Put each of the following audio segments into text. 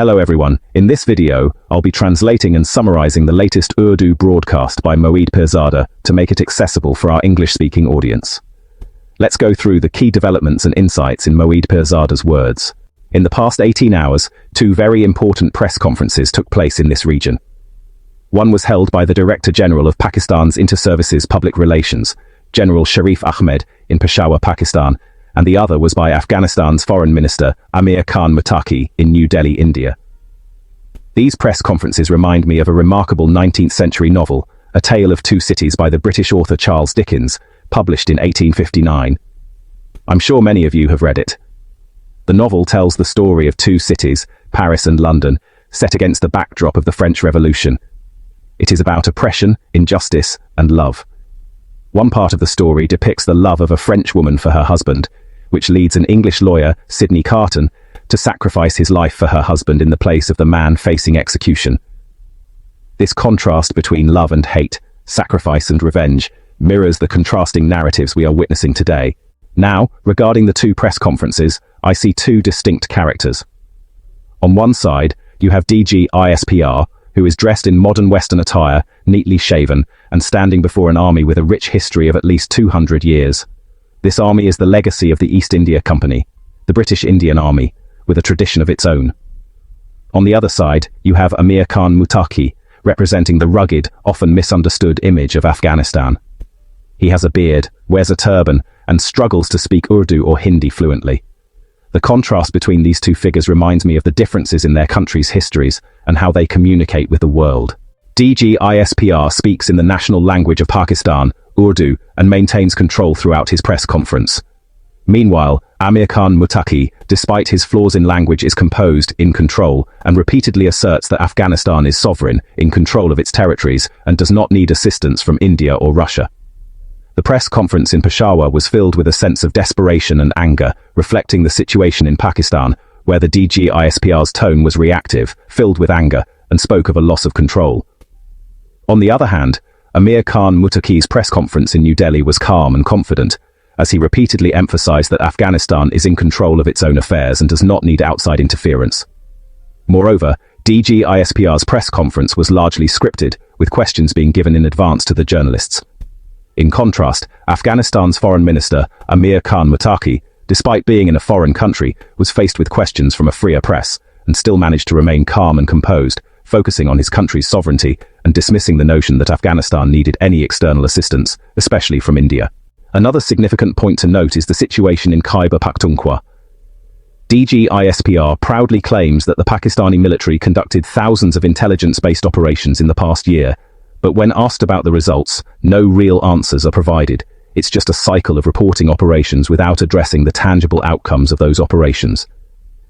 Hello everyone, in this video, I'll be translating and summarizing the latest Urdu broadcast by Moeed Pirzada to make it accessible for our English-speaking audience. Let's go through the key developments and insights in Moeed Pirzada's words. In the past 18 hours, two very important press conferences took place in this region. One was held by the Director General of Pakistan's Inter-Services Public Relations, General Sharif Ahmed, in Peshawar, Pakistan, and the other was by Afghanistan's Foreign Minister Amir Khan Muttaqi in New Delhi, India. These press conferences remind me of a remarkable 19th century novel, A Tale of Two Cities by the British author Charles Dickens, published in 1859. I'm sure many of you have read it. The novel tells the story of two cities, Paris and London, set against the backdrop of the French Revolution. It is about oppression, injustice, and love. One part of the story depicts the love of a French woman for her husband, which leads an English lawyer, Sidney Carton, to sacrifice his life for her husband in the place of the man facing execution. This contrast between love and hate, sacrifice and revenge, mirrors the contrasting narratives we are witnessing today. Now, regarding the two press conferences, I see two distinct characters. On one side, you have DG ISPR, who is dressed in modern Western attire, neatly shaven, and standing before an army with a rich history of at least 200 years. This army is the legacy of the East India Company, the British Indian Army, with a tradition of its own. On the other side, you have Amir Khan Muttaqi, representing the rugged, often misunderstood image of Afghanistan. He has a beard, wears a turban, and struggles to speak Urdu or Hindi fluently. The contrast between these two figures reminds me of the differences in their countries' histories and how they communicate with the world. DG ISPR speaks in the national language of Pakistan, Urdu, and maintains control throughout his press conference. Meanwhile, Amir Khan Muttaqi, despite his flaws in language, is composed, in control, and repeatedly asserts that Afghanistan is sovereign, in control of its territories, and does not need assistance from India or Russia. The press conference in Peshawar was filled with a sense of desperation and anger, reflecting the situation in Pakistan, where the DG ISPR's tone was reactive, filled with anger, and spoke of a loss of control. On the other hand, Amir Khan Muttaqi's press conference in New Delhi was calm and confident, as he repeatedly emphasized that Afghanistan is in control of its own affairs and does not need outside interference. Moreover, DG ISPR's press conference was largely scripted, with questions being given in advance to the journalists. In contrast, Afghanistan's Foreign Minister, Amir Khan Muttaqi, despite being in a foreign country, was faced with questions from a freer press, and still managed to remain calm and composed, focusing on his country's sovereignty and dismissing the notion that Afghanistan needed any external assistance, especially from India. Another significant point to note is the situation in Khyber Pakhtunkhwa. DG ISPR proudly claims that the Pakistani military conducted thousands of intelligence-based operations in the past year, but when asked about the results, no real answers are provided. It's just a cycle of reporting operations without addressing the tangible outcomes of those operations.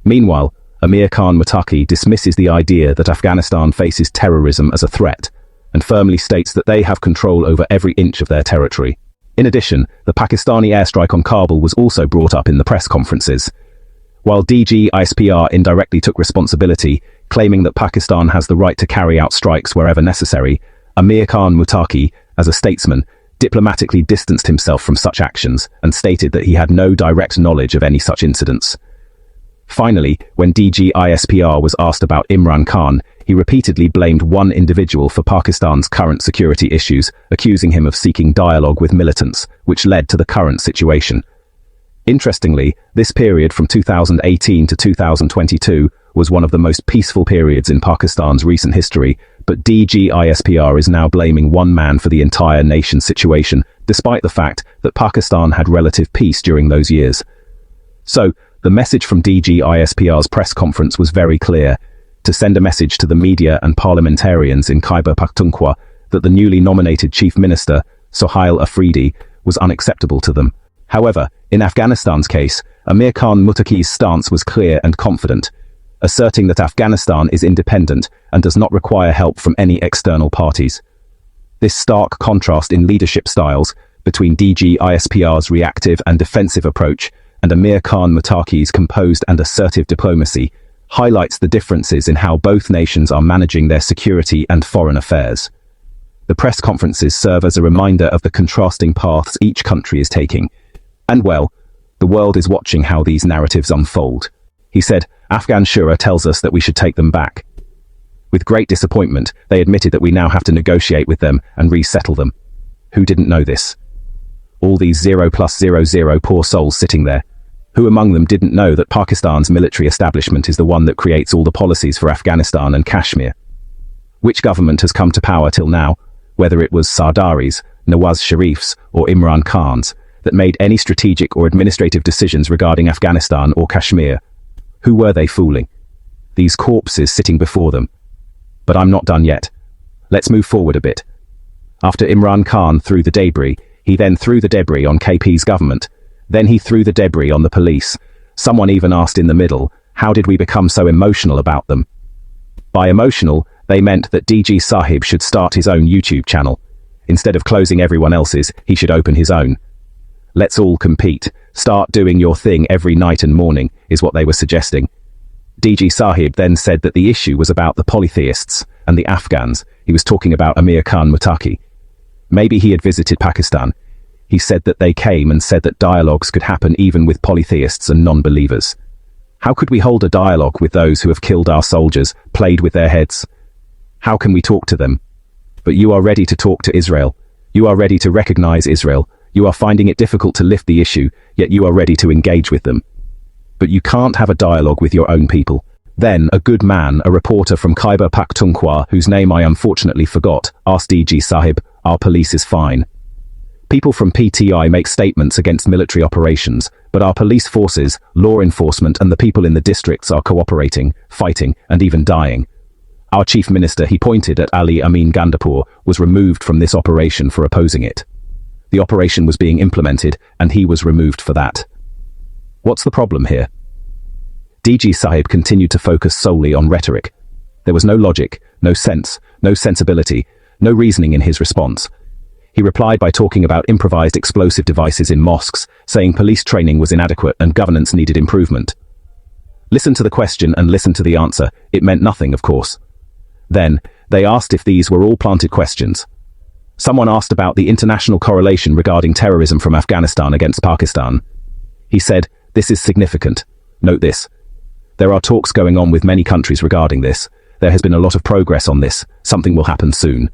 Meanwhile, Amir Khan Muttaqi dismisses the idea that Afghanistan faces terrorism as a threat, and firmly states that they have control over every inch of their territory. In addition, the Pakistani airstrike on Kabul was also brought up in the press conferences. While DG ISPR indirectly took responsibility, claiming that Pakistan has the right to carry out strikes wherever necessary, Amir Khan Muttaqi, as a statesman, diplomatically distanced himself from such actions and stated that he had no direct knowledge of any such incidents. Finally, when DG ISPR was asked about Imran Khan, he repeatedly blamed one individual for Pakistan's current security issues, accusing him of seeking dialogue with militants, which led to the current situation. Interestingly, this period from 2018 to 2022 was one of the most peaceful periods in Pakistan's recent history, but DG ISPR is now blaming one man for the entire nation's situation, despite the fact that Pakistan had relative peace during those years. So, the message from DG ISPR's press conference was very clear: to send a message to the media and parliamentarians in Khyber Pakhtunkhwa that the newly nominated Chief Minister, Sohail Afridi, was unacceptable to them. However, in Afghanistan's case, Amir Khan Muttaqi's stance was clear and confident, asserting that Afghanistan is independent and does not require help from any external parties. This stark contrast in leadership styles between DG ISPR's reactive and defensive approach and Amir Khan Muttaqi's composed and assertive diplomacy highlights the differences in how both nations are managing their security and foreign affairs. The press conferences serve as a reminder of the contrasting paths each country is taking. And well, the world is watching how these narratives unfold. He said, "Afghan Shura tells us that we should take them back." With great disappointment, they admitted that we now have to negotiate with them and resettle them. Who didn't know this? All these 0+00 poor souls sitting there. Who among them didn't know that Pakistan's military establishment is the one that creates all the policies for Afghanistan and Kashmir? Which government has come to power till now, whether it was Sardaris, Nawaz Sharif's, or Imran Khan's, that made any strategic or administrative decisions regarding Afghanistan or Kashmir? Who were they fooling? These corpses sitting before them. But I'm not done yet. Let's move forward a bit. After Imran Khan threw the debris, he then threw the debris on KP's government. Then he threw the debris on the police. Someone even asked in the middle, how did we become so emotional about them? By emotional, they meant that DG Sahib should start his own YouTube channel. Instead of closing everyone else's, he should open his own. Let's all compete. Start doing your thing every night and morning, is what they were suggesting. DG Sahib then said that the issue was about the polytheists and the Afghans. He was talking about Amir Khan Muttaqi. Maybe he had visited Pakistan. He said that they came and said that dialogues could happen even with polytheists and non-believers. How could we hold a dialogue with those who have killed our soldiers, played with their heads? How can we talk to them? But you are ready to talk to Israel. You are ready to recognize Israel. You are finding it difficult to lift the issue, yet you are ready to engage with them. But you can't have a dialogue with your own people. Then, a good man, a reporter from Khyber Pakhtunkhwa, whose name I unfortunately forgot, asked DG Sahib, "Our police is fine. People from PTI make statements against military operations, but our police forces, law enforcement and the people in the districts are cooperating, fighting, and even dying. Our chief minister," he pointed at Ali Amin Gandapur, "was removed from this operation for opposing it. The operation was being implemented, and he was removed for that." What's the problem here? DG Sahib continued to focus solely on rhetoric. There was no logic, no sense, no sensibility, no reasoning in his response. He replied by talking about improvised explosive devices in mosques, saying police training was inadequate and governance needed improvement. Listen to the question and listen to the answer. It meant nothing, of course. Then, they asked if these were all planted questions. Someone asked about the international correlation regarding terrorism from Afghanistan against Pakistan. He said, "This is significant. Note this. There are talks going on with many countries regarding this. There has been a lot of progress on this. Something will happen soon."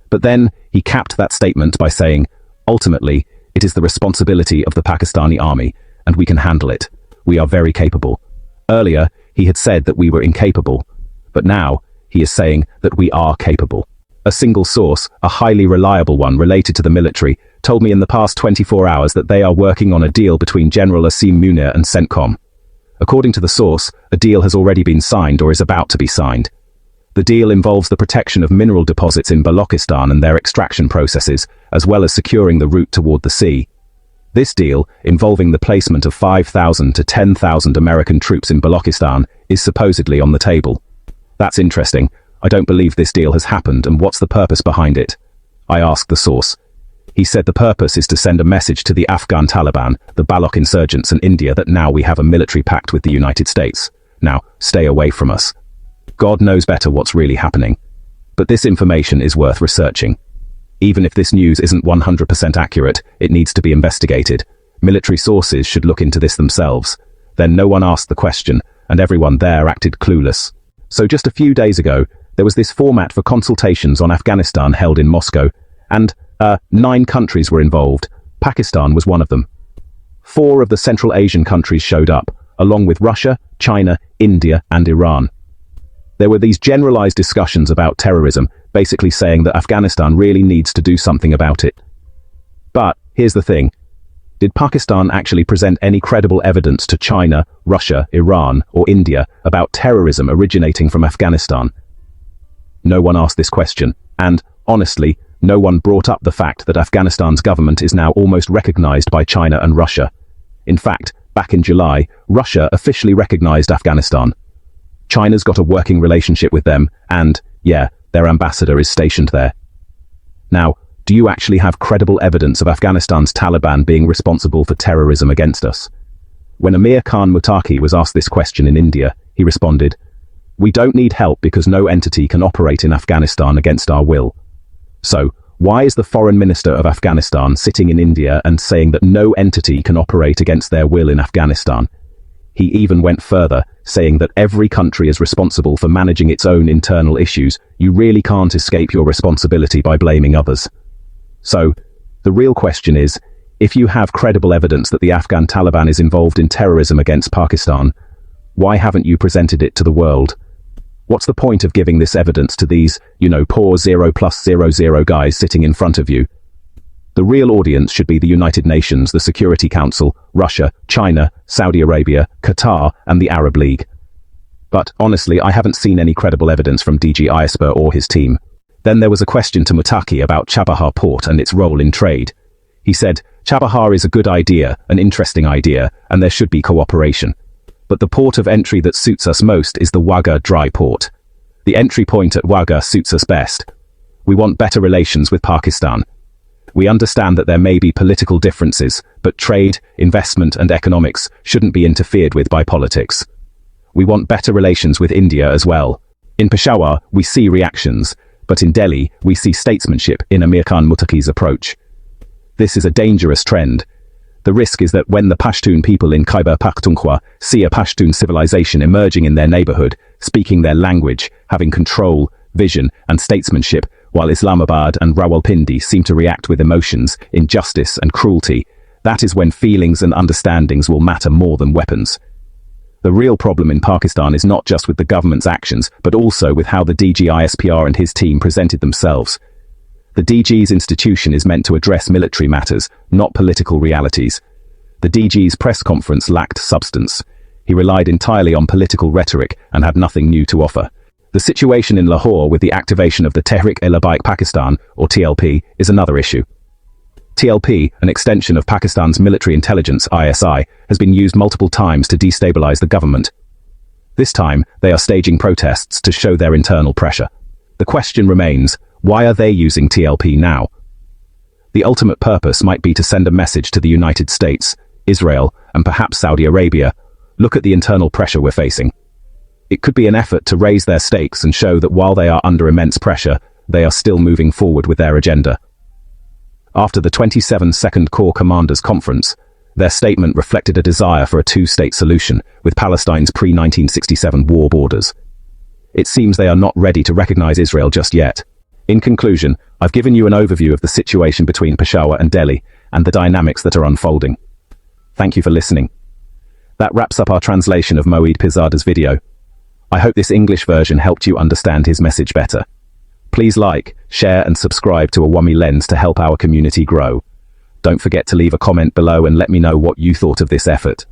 But then, he capped that statement by saying, "Ultimately, it is the responsibility of the Pakistani army, and we can handle it. We are very capable." Earlier, he had said that we were incapable. But now, he is saying that we are capable. A single source, a highly reliable one related to the military, told me in the past 24 hours that they are working on a deal between General Asim Munir and CENTCOM. According to the source, a deal has already been signed or is about to be signed. The deal involves the protection of mineral deposits in Balochistan and their extraction processes, as well as securing the route toward the sea. This deal, involving the placement of 5,000 to 10,000 American troops in Balochistan, is supposedly on the table. That's interesting. I don't believe this deal has happened, and what's the purpose behind it? I asked the source. He said the purpose is to send a message to the Afghan Taliban, the Baloch insurgents and India that now we have a military pact with the United States. Now, stay away from us. God knows better what's really happening. But this information is worth researching. Even if this news isn't 100% accurate, it needs to be investigated. Military sources should look into this themselves. Then no one asked the question, and everyone there acted clueless. So just a few days ago, there was this format for consultations on Afghanistan held in Moscow, and 9 countries were involved. Pakistan was one of them. 4 of the Central Asian countries showed up, along with Russia, China, India, and Iran. There were these generalized discussions about terrorism, basically saying that Afghanistan really needs to do something about it. But here's the thing. Did Pakistan actually present any credible evidence to China, Russia, Iran, or India about terrorism originating from Afghanistan? No one asked this question, and, honestly, no one brought up the fact that Afghanistan's government is now almost recognized by China and Russia. In fact, back in July, Russia officially recognized Afghanistan. China's got a working relationship with them, and, yeah, their ambassador is stationed there. Now, do you actually have credible evidence of Afghanistan's Taliban being responsible for terrorism against us? When Amir Khan Muttaqi was asked this question in India, he responded, "We don't need help because no entity can operate in Afghanistan against our will." So, why is the foreign minister of Afghanistan sitting in India and saying that no entity can operate against their will in Afghanistan? He even went further, saying that every country is responsible for managing its own internal issues. You really can't escape your responsibility by blaming others. So, the real question is, if you have credible evidence that the Afghan Taliban is involved in terrorism against Pakistan, why haven't you presented it to the world? What's the point of giving this evidence to these, poor 0+00 guys sitting in front of you? The real audience should be the United Nations, the Security Council, Russia, China, Saudi Arabia, Qatar, and the Arab League. But honestly, I haven't seen any credible evidence from DG ISPR or his team. Then there was a question to Mutaki about Chabahar port and its role in trade. He said, Chabahar is a good idea, an interesting idea, and there should be cooperation. But the port of entry that suits us most is the Wagah dry port. The entry point at Wagah suits us best. We want better relations with Pakistan. We understand that there may be political differences, but trade, investment, and economics shouldn't be interfered with by politics. We want better relations with India as well. In Peshawar, we see reactions, but in Delhi, we see statesmanship in Amir Khan Mutaqi's approach. This is a dangerous trend. The risk is that when the Pashtun people in Khyber Pakhtunkhwa see a Pashtun civilization emerging in their neighborhood, speaking their language, having control, vision, and statesmanship, while Islamabad and Rawalpindi seem to react with emotions, injustice, and cruelty, that is when feelings and understandings will matter more than weapons. The real problem in Pakistan is not just with the government's actions, but also with how the DG ISPR and his team presented themselves. The DG's institution is meant to address military matters, not political realities. The DG's press conference lacked substance. He relied entirely on political rhetoric and had nothing new to offer. The situation in Lahore with the activation of the Tehrik-e-Labbaik Pakistan, or TLP, is another issue. TLP, an extension of Pakistan's military intelligence, ISI, has been used multiple times to destabilize the government. This time, they are staging protests to show their internal pressure. The question remains, why are they using TLP now? The ultimate purpose might be to send a message to the United States, Israel, and perhaps Saudi Arabia. Look at the internal pressure we're facing. It could be an effort to raise their stakes and show that while they are under immense pressure, they are still moving forward with their agenda. After the 27 Second Corps Commanders Conference, their statement reflected a desire for a two-state solution with Palestine's pre-1967 war borders. It seems they are not ready to recognize Israel just yet. In conclusion, I've given you an overview of the situation between Peshawar and Delhi and the dynamics that are unfolding. Thank you for listening. That wraps up our translation of Moeed Pirzada's video. I hope this English version helped you understand his message better. Please like, share and subscribe to Awami Lens to help our community grow. Don't forget to leave a comment below and let me know what you thought of this effort.